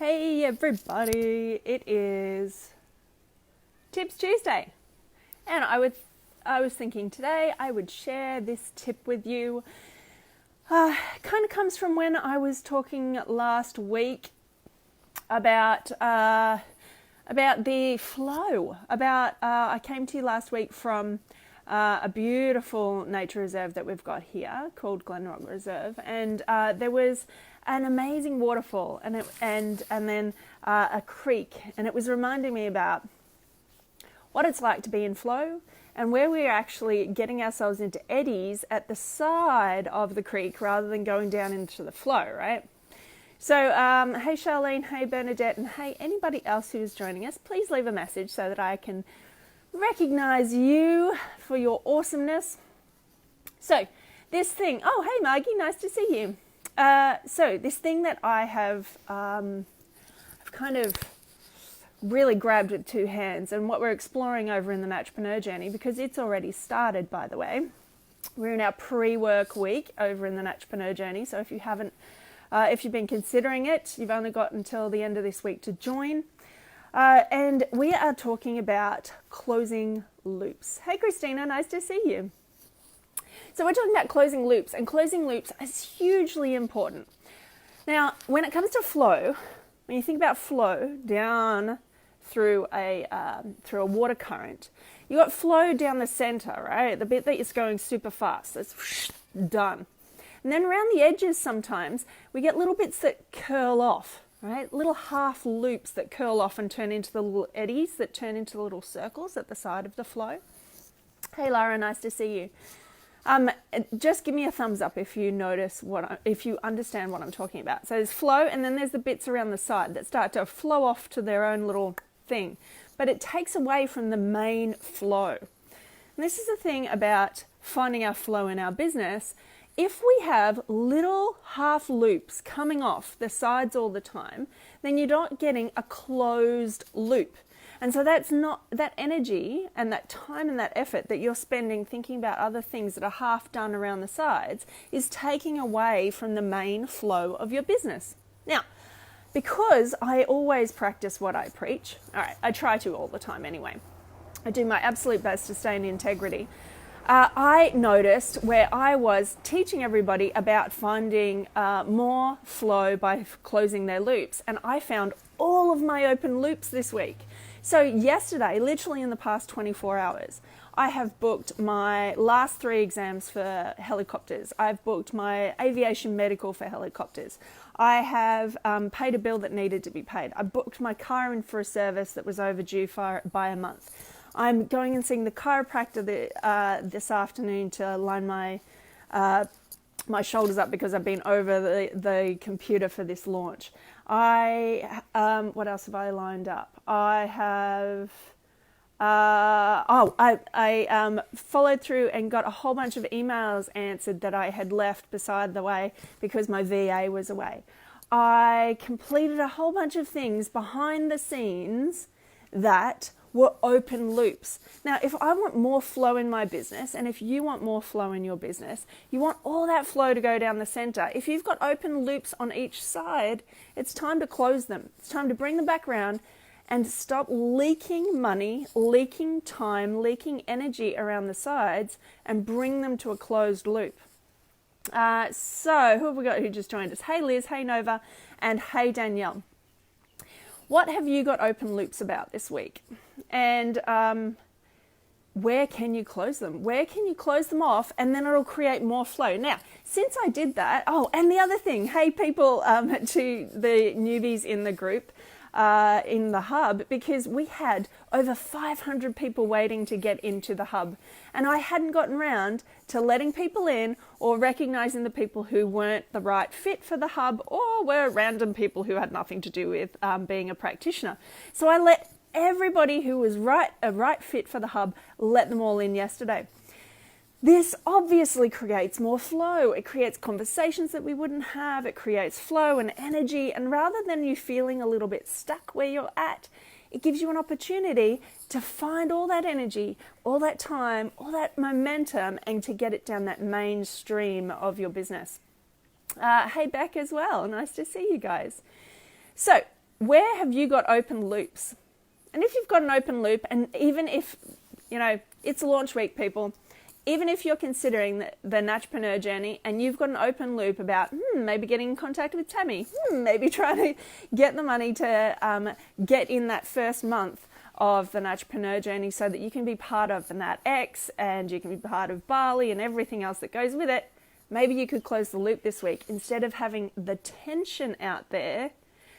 Hey everybody, it is Tips Tuesday, and I was thinking today I would share this tip with you. Kind of comes from when I was talking last week about the flow. I came to you last week from a beautiful nature reserve that we've got here called Glenrock Reserve, and there was an amazing waterfall and then a creek, and it was reminding me about what it's like to be in flow and where we're actually getting ourselves into eddies at the side of the creek rather than going down into the flow, right? So, hey Charlene, hey Bernadette, and hey anybody else who's joining us, please leave a message so that I can recognize you for your awesomeness. So, this thing, oh hey Margie, nice to see you. So this thing that I have I've kind of really grabbed with two hands, and what we're exploring over in the Naturepreneur journey, because it's already started, by the way. We're in our pre-work week over in the Naturepreneur journey, so if you haven't, if you've been considering it, you've only got until the end of this week to join. And we are talking about closing loops. Hey Christina, nice to see you. So we're talking about closing loops, and closing loops is hugely important. Now, when it comes to flow, when you think about flow down through a water current, you got flow down the center, right? The bit that is going super fast, that's done. And then around the edges sometimes, we get little bits that curl off, right? Little half loops that curl off and turn into the little eddies that turn into the little circles at the side of the flow. Hey Lara, nice to see you. Just give me a thumbs up if you notice if you understand what I'm talking about. So there's flow, and then there's the bits around the side that start to flow off to their own little thing, but it takes away from the main flow. And this is the thing about finding our flow in our business. If we have little half loops coming off the sides all the time, then you're not getting a closed loop. And so that's not that energy and that time and that effort that you're spending thinking about other things that are half done around the sides is taking away from the main flow of your business. Now, because I always practice what I preach, all right, I try to all the time anyway. I do my absolute best to stay in integrity. I noticed where I was teaching everybody about finding more flow by closing their loops, and I found all of my open loops this week. So yesterday, literally in the past 24 hours, I have booked my last 3 exams for helicopters. I've booked my aviation medical for helicopters. I have paid a bill that needed to be paid. I booked my car in for a service that was overdue by a month. I'm going and seeing the chiropractor this afternoon to line my shoulders up because I've been over the computer for this launch. What else have I lined up? I have, I followed through and got a whole bunch of emails answered that I had left beside the way because my VA was away. I completed a whole bunch of things behind the scenes that were open loops. Now, if I want more flow in my business, and if you want more flow in your business, you want all that flow to go down the center. If you've got open loops on each side, it's time to close them. It's time to bring them back around and stop leaking money, leaking time, leaking energy around the sides, and bring them to a closed loop. So who have we got who just joined us? Hey Liz, hey Nova, and hey Danielle. What have you got open loops about this week? And where can you close them? Where can you close them off, and then it'll create more flow? Now, since I did that, and the other thing, hey people, to the newbies in the group, in the hub, because we had over 500 people waiting to get into the hub, and I hadn't gotten around to letting people in or recognizing the people who weren't the right fit for the hub or were random people who had nothing to do with being a practitioner. So I let everybody who was a right fit for the hub, let them all in yesterday. This obviously creates more flow. It creates conversations that we wouldn't have. It creates flow and energy. And rather than you feeling a little bit stuck where you're at, it gives you an opportunity to find all that energy, all that time, all that momentum, and to get it down that mainstream of your business. Hey, Beck as well. Nice to see you guys. So where have you got open loops? And if you've got an open loop, and even if, it's launch week, people, even if you're considering the Naturpreneur journey and you've got an open loop about maybe getting in contact with Tammy, maybe trying to get the money to get in that first month of the Naturpreneur journey so that you can be part of the Nat X and you can be part of Bali and everything else that goes with it, maybe you could close the loop this week instead of having the tension out there.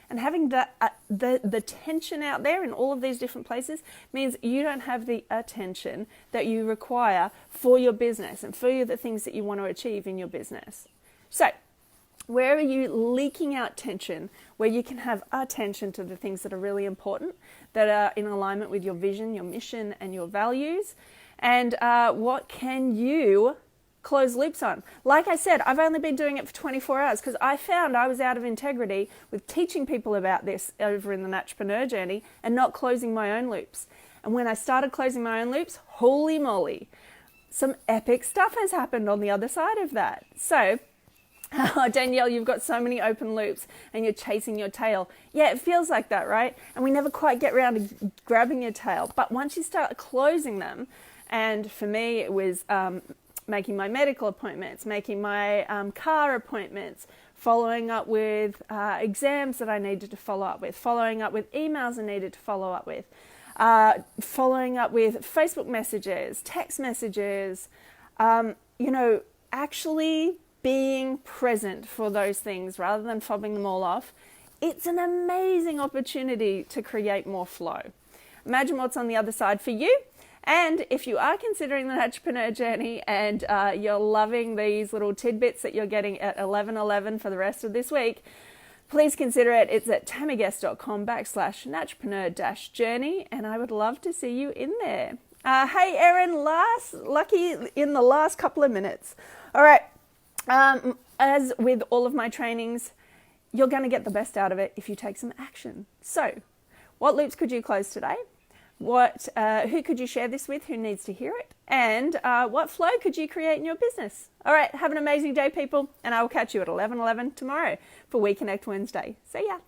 And having the tension out there in all of these different places means you don't have the attention that you require for your business and for the things that you want to achieve in your business. So, where are you leaking out tension, where you can have attention to the things that are really important, that are in alignment with your vision, your mission, and your values? And what can you close loops on? Like I said, I've only been doing it for 24 hours because I found I was out of integrity with teaching people about this over in the Naturpreneur journey and not closing my own loops. And when I started closing my own loops, holy moly, some epic stuff has happened on the other side of that. So, Danielle, you've got so many open loops and you're chasing your tail. Yeah, it feels like that, right? And we never quite get around to grabbing your tail. But once you start closing them, and for me it was making my medical appointments, making my car appointments, following up with exams that I needed to follow up with, following up with emails I needed to follow up with, following up with Facebook messages, text messages, actually being present for those things rather than fobbing them all off. It's an amazing opportunity to create more flow. Imagine what's on the other side for you. And if you are considering the Naturpreneur journey and you're loving these little tidbits that you're getting at 11:11 for the rest of this week, please consider it. It's at tammyguest.com/naturpreneur-journey, and I would love to see you in there. Hey, Erin, lucky in the last couple of minutes. All right. As with all of my trainings, you're going to get the best out of it if you take some action. So, what loops could you close today? Who could you share this with? Who needs to hear it? And what flow could you create in your business? All right, have an amazing day, people, and I will catch you at 11:11 tomorrow for We Connect Wednesday. See ya.